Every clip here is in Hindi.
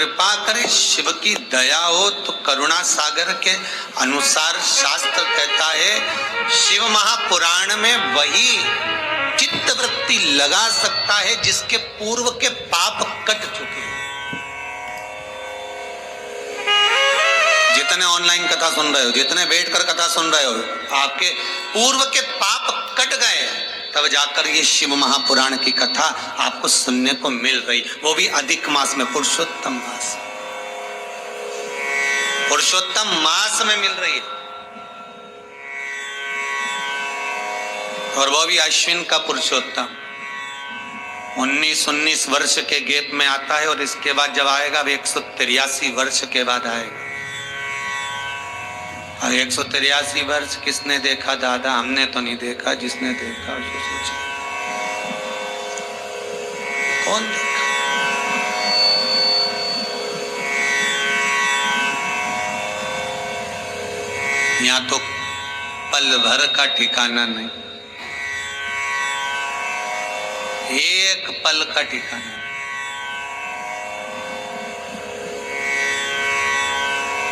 कृपा करे, शिव की दया हो तो करुणा सागर के अनुसार शास्त्र कहता है शिव महापुराण में वही चित्त वृत्ति लगा सकता है जिसके पूर्व के पाप कट चुके हैं। जितने ऑनलाइन कथा सुन रहे हो, जितने बैठकर कथा सुन रहे हो, आपके पूर्व के पाप कट गए, तब जाकर ये शिव महापुराण की कथा आपको सुनने को मिल रही, वो भी अधिक मास में, पुरुषोत्तम मास, पुरुषोत्तम मास में मिल रही है। और वो भी अश्विन का पुरुषोत्तम 19 वर्ष के गैप में आता है, और इसके बाद जब आएगा 183 वर्ष के बाद आएगा। और 183 वर्ष किसने देखा दादा? हमने तो नहीं देखा, जिसने देखा उसको सोचिए कौन देखा। यहाँ तो पल भर का ठिकाना नहीं, एक पल का ठिकाना।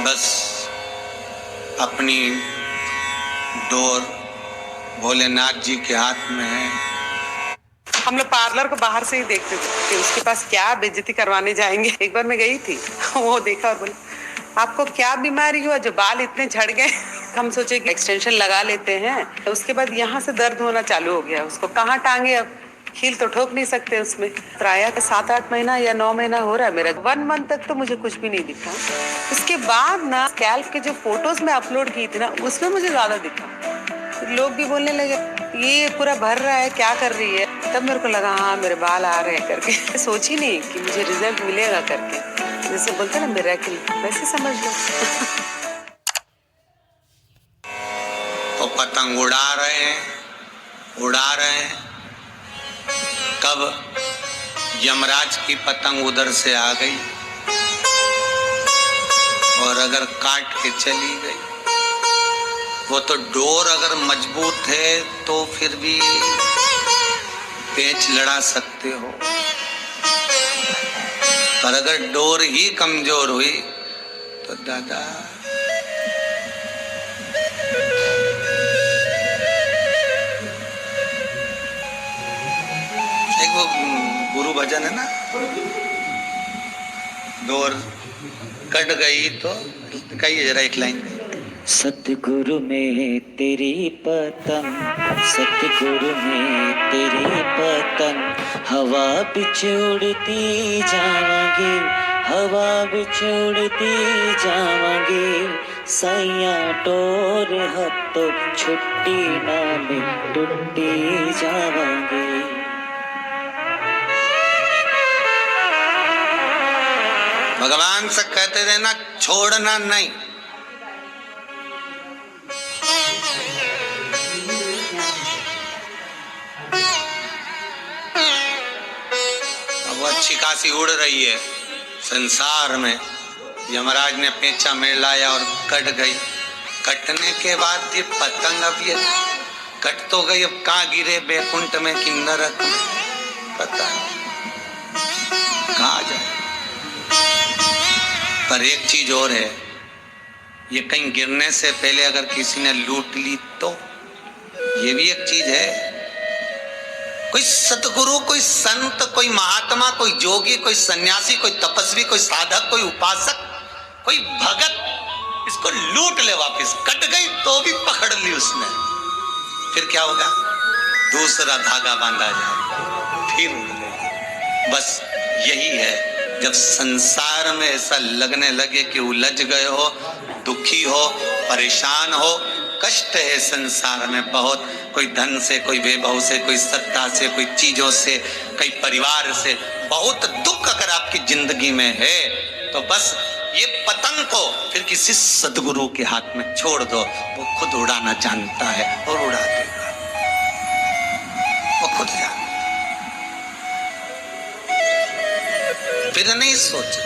बस अपनी डोर भोलेनाथ जी के हाथ में है। हम लोग पार्लर को बाहर से ही देखते थे कि उसके पास क्या बेइज्जती करवाने जाएंगे। एक बार मैं गई थी, वो देखा और बोले आपको क्या बीमारी हुआ जो बाल इतने झड़ गए। हम सोचे कि एक्सटेंशन लगा लेते हैं, तो उसके बाद यहाँ से दर्द होना चालू हो गया। उसको कहाँ टांगे, अब हील तो ठोक नहीं सकते उसमें। प्राय 7-8 महीना या 9 महीना हो रहा है मेरा। 1 मंथ तक तो मुझे कुछ भी नहीं दिखा। उसके बाद ना स्कैल्प के जो फोटोज मैं अपलोड की थी ना, उसमें मुझे ज्यादा दिखा। लोग भी बोलने लगे ये पूरा भर रहा है, क्या कर रही है। तब मेरे को लगा हाँ मेरे बाल आ रहे हैं करके। सोची नहीं कि मुझे रिजल्ट मिलेगा करके। जैसे बोलते ना मिरेकल, वैसे समझ लो। तो पतंग उड़ा रहे हैं, कब यमराज की पतंग उधर से आ गई और अगर काट के चली गई, वो तो डोर अगर मजबूत है तो फिर भी पेंच लड़ा सकते हो, पर अगर डोर ही कमजोर हुई तो दादा वो गुरु भजन है ना, डोर कट गई तो कहिए जरा एक लाइन। सतगुरु में तेरी पतंग, सतगुरु में तेरी पतंग, हवा बिच उड़ती जावांगे, हवा बिच उड़ती जावांगे, सैया टोर हत्तो छुट्टी ना में टुट्टी जावांगे। भगवान से कहते रहना छोड़ना नहीं। अब वो अच्छी खासी उड़ रही है संसार में, यमराज ने पेंचा में लाया और कट गई। कटने के बाद ये पतंग अब ये कट तो गई, अब कहाँ गिरे, बैकुंठ में कि नरक में, पता नहीं कहाँ जाए। पर एक चीज और है, ये कहीं गिरने से पहले अगर किसी ने लूट ली तो ये भी एक चीज है। कोई सतगुरु, कोई संत, कोई महात्मा, कोई जोगी, कोई सन्यासी, कोई तपस्वी, कोई साधक, कोई उपासक, कोई भगत इसको लूट ले वापस, कट गई तो भी पकड़ ली उसने, फिर क्या होगा? दूसरा धागा बांधा जाए, फिर बस यही है। जब संसार में ऐसा लगने लगे कि उलझ गए हो, दुखी हो, परेशान हो, कष्ट है संसार में बहुत, कोई धन से, कोई वैभव से, कोई सत्ता से, कोई चीजों से, कोई परिवार से, बहुत दुख अगर आपकी जिंदगी में है, तो बस ये पतंग को फिर किसी सद्गुरु के हाथ में छोड़ दो। वो खुद उड़ाना जानता है और उड़ा देगा, वो खुद जानता, फिर नहीं सोच।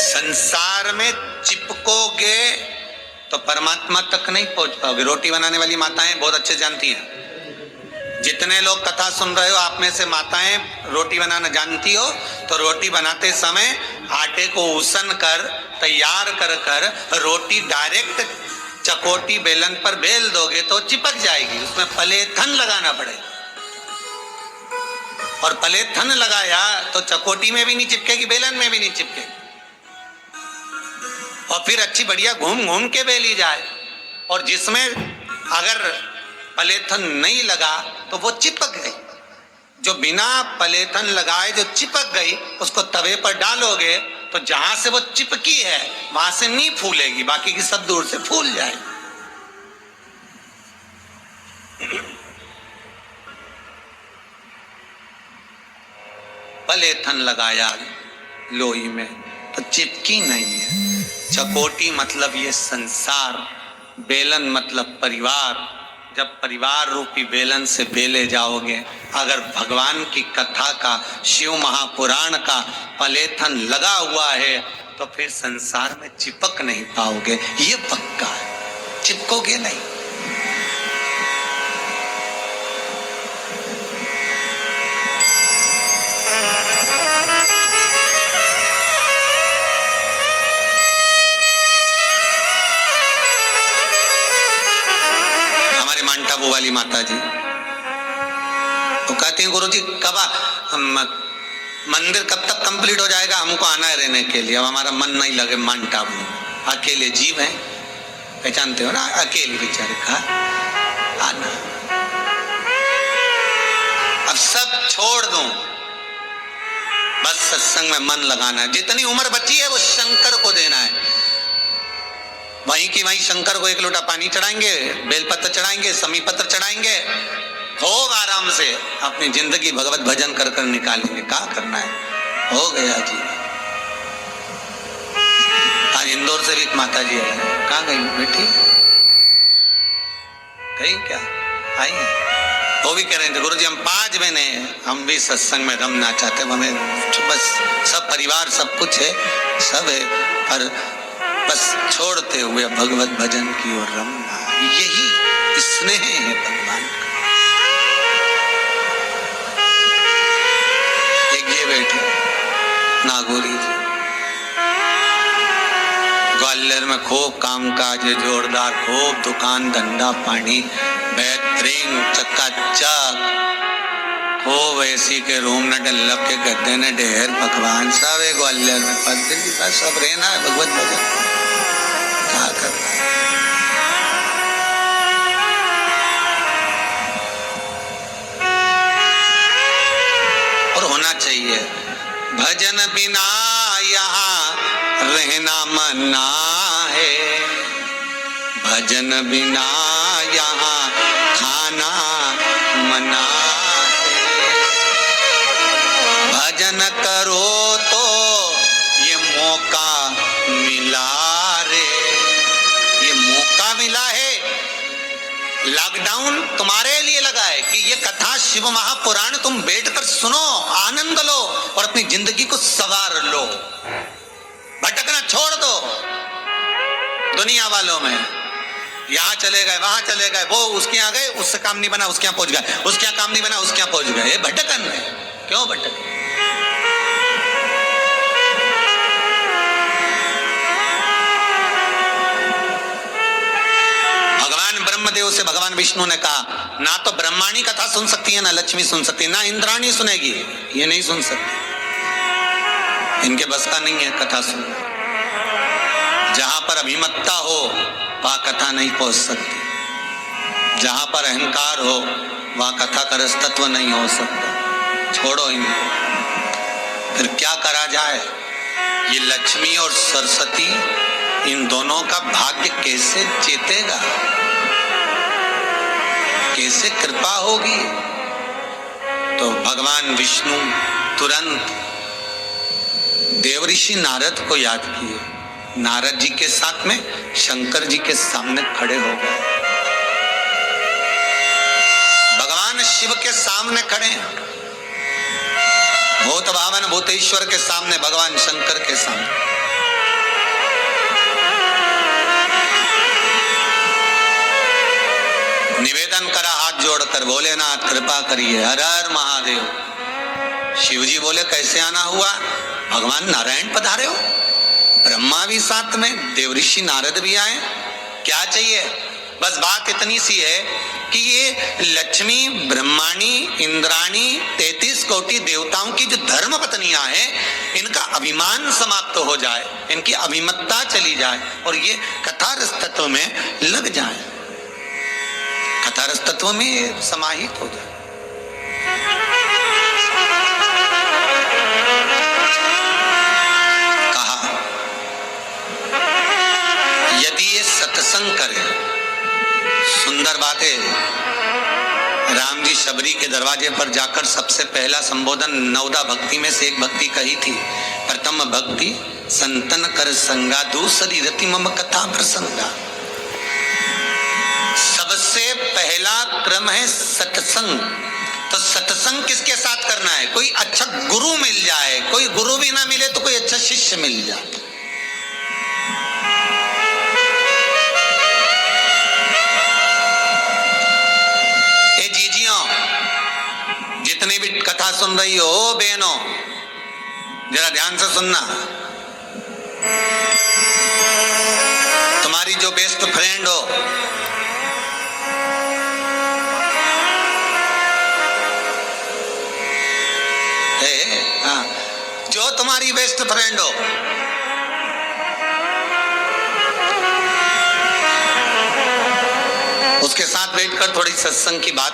संसार में चिपकोगे तो परमात्मा तक नहीं पहुंच पाओगे। रोटी बनाने वाली माताएं बहुत अच्छे जानती हैं, जितने लोग कथा सुन रहे हो, आप में से माताएं रोटी बनाना जानती हो, तो रोटी बनाते समय आटे को उसन कर तैयार कर कर रोटी डायरेक्ट चकोटी बेलन पर बेल दोगे तो चिपक जाएगी, उसमें पलेथन लगाना पड़ेगा। और पलेथन लगाया तो चकोटी में भी नहीं चिपकेगी, बेलन में भी नहीं चिपकेगी, और फिर अच्छी बढ़िया घूम घूम के बेली जाए। और जिसमें अगर पलेथन नहीं लगा तो वो चिपक गई, जो बिना पलेथन लगाए जो चिपक गई उसको तवे पर डालोगे तो जहां से वो चिपकी है वहां से नहीं फूलेगी, बाकी की सब दूर से फूल जाएगी। पलेथन लगाया लोई में तो चिपकी नहीं है। चकोटी मतलब ये संसार, बेलन मतलब परिवार। जब परिवार रूपी बेलन से बेले जाओगे, अगर भगवान की कथा का, शिव महापुराण का पलेथन लगा हुआ है तो फिर संसार में चिपक नहीं पाओगे, ये पक्का है, चिपकोगे नहीं। मांटाबू वाली माता जी तो कहती हैं, गुरुजी कब मंदिर कब तक कंप्लीट हो जाएगा, हमको आना है रहने के लिए, अब हमारा मन नहीं लगे मांटाबू। अकेले जीव हैं, पहचानते हो ना, अकेले बेचारे का आना। अब सब छोड़ दूं, बस सत्संग में मन लगाना है। जितनी उम्र बची है वो शंकर को देना है, वहीं की वहीं शंकर को एक लोटा पानी चढ़ाएंगे, बेलपत्र चढ़ाएंगे, समी पत्र चढ़ाएंगे, खूब आराम से अपनी जिंदगी भगवत भजन कर कर निकालेंगे। क्या करना है, हो गया जी। आज इंदौर से भी एक माता जी आई, कहाँ गई बेटी, कहीं क्या आई है, वो भी कह रहे थे, गुरुजी हम 5 महीने हम भी सत्संग में रमना चाहते हैं, हमें बस सब परिवार सब कुछ है, सब है, पर बस छोड़ते हुए भगवत भजन की ओर रमना, यही स्नेह है भगवान का। एक ये बैठे नागौरी जी, ग्वालियर में खूब काम काज है जोरदार, खूब दुकान धंधा पानी बेहतरीन चकाचक, खूब एसी के रूम न डल्लब के गद्दे न ढेर पकवान सब है ग्वालियर में, पर दिल्ली बस सब रहना है भगवत भजन, क्या करना है। और होना चाहिए, भजन बिना यहाँ रहना मना है, भजन बिना यहाँ खाना मना है, भजन करो तो ये मौका मिला रे, ये मौका मिला है, लॉकडाउन तुम्हारे लिए लगा है कि ये कथा शिव महापुराण तुम बैठकर सुनो, आनंद लो और अपनी जिंदगी को संवार लो। भटकना छोड़ दो दुनिया वालों में, यहाँ चले गए वहां चले गए, वो उसके यहाँ गए उससे काम नहीं बना उसके यहाँ पहुंच गए, उसके यहाँ काम नहीं बना उसके यहाँ पहुंच गए, ये भटकन है। क्यों भटक, ब्रह्मदेव से भगवान विष्णु ने कहा, ना तो ब्रह्माणी कथा सुन सकती है, ना लक्ष्मी सुन सकती है, ना इंद्राणी सुनेगी, ये नहीं सुन सकती, इनके बस का नहीं है कथा सुनना। जहां पर अभिमत्ता हो वहां कथा नहीं पहुंच सकती, जहां पर अहंकार हो वहां कथा का रसतत्व नहीं हो सकता। छोड़ो इनको, फिर क्या करा जाए। ये लक्ष्मी और सरस्वती, इन दोनों का भाग्य कैसे चेतेगा, कैसे कृपा होगी। तो भगवान विष्णु तुरंत देवऋषि नारद को याद किए, नारद जी के साथ में शंकर जी के सामने खड़े हो गए, भगवान शिव के सामने खड़े, भूत भावन भूतेश्वर के सामने, भगवान शंकर के सामने। निवेदन करा हाथ जोड़कर, भोलेनाथ कृपा करिए, हर हर महादेव। शिव जी बोले कैसे आना हुआ? भगवान नारायण पधारे हो, ब्रह्मा भी साथ में, देव ऋषि नारद भी आए, क्या चाहिए? बस बात इतनी सी है कि ये लक्ष्मी, ब्रह्माणी, इंद्राणी, 33 कोटि देवताओं की जो धर्म पत्नियां हैं, इनका अभिमान समाप्त हो जाए, इनकी अभिमत्ता चली जाए और ये कथारस तत्व में लग जाए, कथारस तत्व में समाहित हो जाए। कहा यदि ये सत्संग करे, सुंदर बात है। राम जी शबरी के दरवाजे पर जाकर सबसे पहला संबोधन 9 भक्ति में से एक भक्ति कही थी, प्रथम भक्ति संतन कर संगा, दूसरी रति मम कथा प्रसंगा। सबसे पहला क्रम है सत्संग। तो सत्संग किसके साथ करना है? कोई अच्छा गुरु मिल जाए, कोई गुरु भी ना मिले तो कोई अच्छा शिष्य मिल जाए। जितनी भी कथा सुन रही हो बहनों, जरा ध्यान से सुनना। तुम्हारी जो बेस्ट फ्रेंड हो, जो तुम्हारी बेस्ट फ्रेंड हो, उसके साथ बैठकर थोड़ी सत्संग की बात